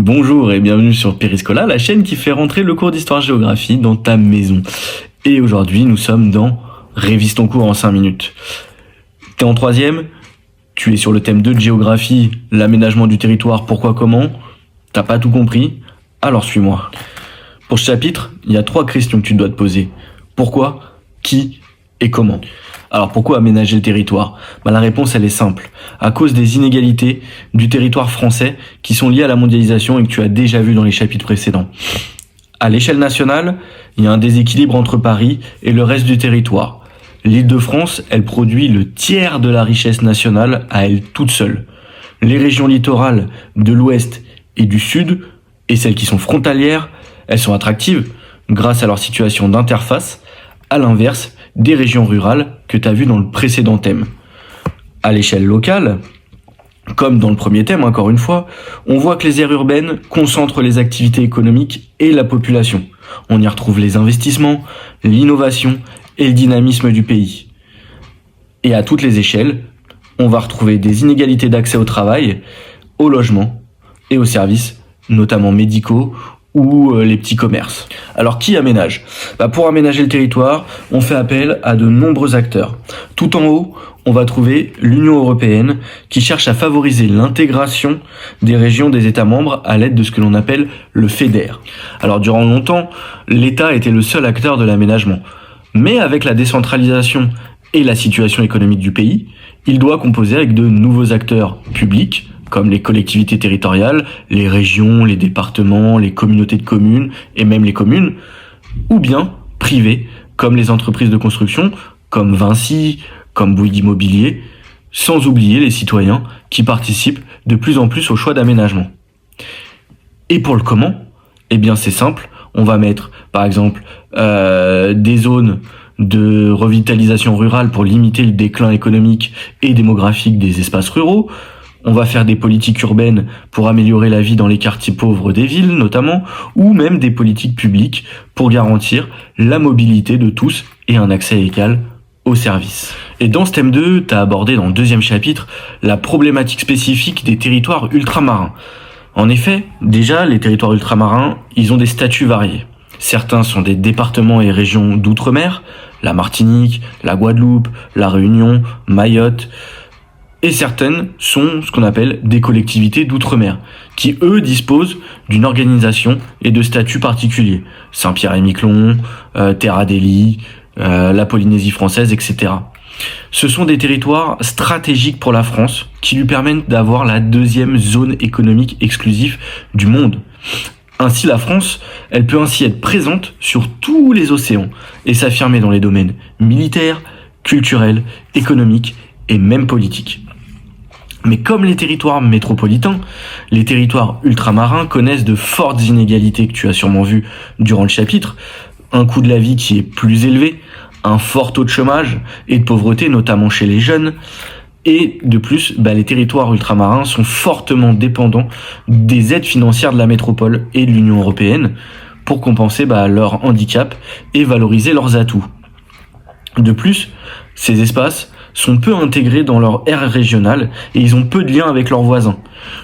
Bonjour et bienvenue sur Périscola, la chaîne qui fait rentrer le cours d'histoire-géographie dans ta maison. Et aujourd'hui, nous sommes dans Révise ton cours en 5 minutes. T'es en 3e, tu es sur le thème de géographie, l'aménagement du territoire, pourquoi, comment. T'as pas tout compris? Alors suis-moi. Pour ce chapitre, il y a 3 questions que tu dois te poser. Pourquoi, qui et comment? Alors pourquoi aménager le territoire? La réponse elle est simple. À cause des inégalités du territoire français qui sont liées à la mondialisation et que tu as déjà vu dans les chapitres précédents. À l'échelle nationale, il y a un déséquilibre entre Paris et le reste du territoire. L'Île-de-France, elle produit le tiers de la richesse nationale à elle toute seule. Les régions littorales de l'ouest et du sud, et celles qui sont frontalières, elles sont attractives grâce à leur situation d'interface, à l'inverse des régions rurales que tu as vu dans le précédent thème. À l'échelle locale, comme dans le premier thème encore une fois, on voit que les aires urbaines concentrent les activités économiques et la population. On y retrouve les investissements, l'innovation et le dynamisme du pays. Et à toutes les échelles, on va retrouver des inégalités d'accès au travail, au logement et aux services, notamment médicaux ou les petits commerces. Alors qui aménage? Pour aménager le territoire, on fait appel à de nombreux acteurs. Tout en haut, on va trouver l'Union européenne qui cherche à favoriser l'intégration des régions des États membres à l'aide de ce que l'on appelle le FEDER. Alors durant longtemps, l'État était le seul acteur de l'aménagement. Mais avec la décentralisation et la situation économique du pays, il doit composer avec de nouveaux acteurs publics, comme les collectivités territoriales, les régions, les départements, les communautés de communes et même les communes, ou bien privés, comme les entreprises de construction, comme Vinci, comme Bouygues Immobilier, sans oublier les citoyens qui participent de plus en plus au choix d'aménagement. Et pour le comment, c'est simple, on va mettre par exemple des zones de revitalisation rurale pour limiter le déclin économique et démographique des espaces ruraux. On va faire des politiques urbaines pour améliorer la vie dans les quartiers pauvres des villes notamment, ou même des politiques publiques pour garantir la mobilité de tous et un accès égal aux services. Et dans ce thème 2, tu as abordé dans le 2e chapitre la problématique spécifique des territoires ultramarins. En effet, déjà, les territoires ultramarins, ils ont des statuts variés. Certains sont des départements et régions d'outre-mer, la Martinique, la Guadeloupe, la Réunion, Mayotte. Et certaines sont ce qu'on appelle des collectivités d'outre-mer, qui eux disposent d'une organisation et de statuts particuliers. Saint-Pierre-et-Miquelon, Terre Adélie, la Polynésie française, etc. Ce sont des territoires stratégiques pour la France qui lui permettent d'avoir la 2e zone économique exclusive du monde. Ainsi, la France, elle peut ainsi être présente sur tous les océans et s'affirmer dans les domaines militaires, culturels, économiques et même politiques. Mais comme les territoires métropolitains, les territoires ultramarins connaissent de fortes inégalités que tu as sûrement vu durant le chapitre, un coût de la vie qui est plus élevé, un fort taux de chômage et de pauvreté, notamment chez les jeunes. Et de plus, les territoires ultramarins sont fortement dépendants des aides financières de la métropole et de l'Union européenne pour compenser leur handicap et valoriser leurs atouts. De plus, ces espaces sont peu intégrés dans leur aire régionale et ils ont peu de liens avec leurs voisins.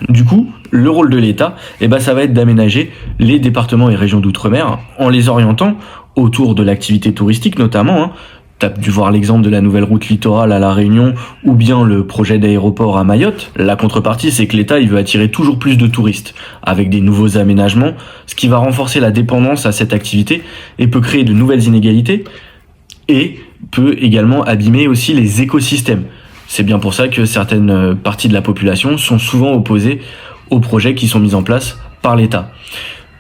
Du coup, le rôle de l'État, ça va être d'aménager les départements et régions d'outre-mer en les orientant autour de l'activité touristique notamment. Tu as dû voir l'exemple de la nouvelle route littorale à La Réunion ou bien le projet d'aéroport à Mayotte. La contrepartie, c'est que l'État il veut attirer toujours plus de touristes avec des nouveaux aménagements, ce qui va renforcer la dépendance à cette activité et peut créer de nouvelles inégalités et peut également abîmer aussi les écosystèmes. C'est bien pour ça que certaines parties de la population sont souvent opposées aux projets qui sont mis en place par l'État.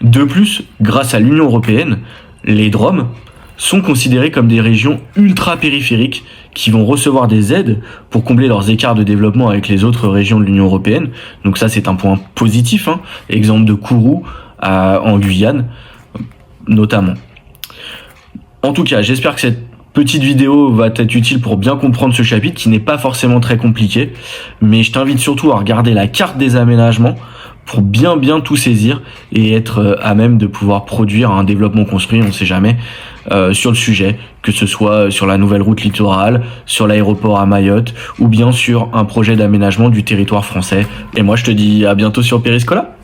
De plus, grâce à l'Union européenne, les DROM sont considérés comme des régions ultra-périphériques qui vont recevoir des aides pour combler leurs écarts de développement avec les autres régions de l'Union européenne. Donc ça, c'est un point positif. Exemple de Kourou en Guyane, notamment. En tout cas, j'espère que cette petite vidéo va être utile pour bien comprendre ce chapitre qui n'est pas forcément très compliqué. Mais je t'invite surtout à regarder la carte des aménagements pour bien tout saisir et être à même de pouvoir produire un développement construit, on ne sait jamais, sur le sujet, que ce soit sur la nouvelle route littorale, sur l'aéroport à Mayotte ou bien sur un projet d'aménagement du territoire français. Et moi je te dis à bientôt sur Périscola.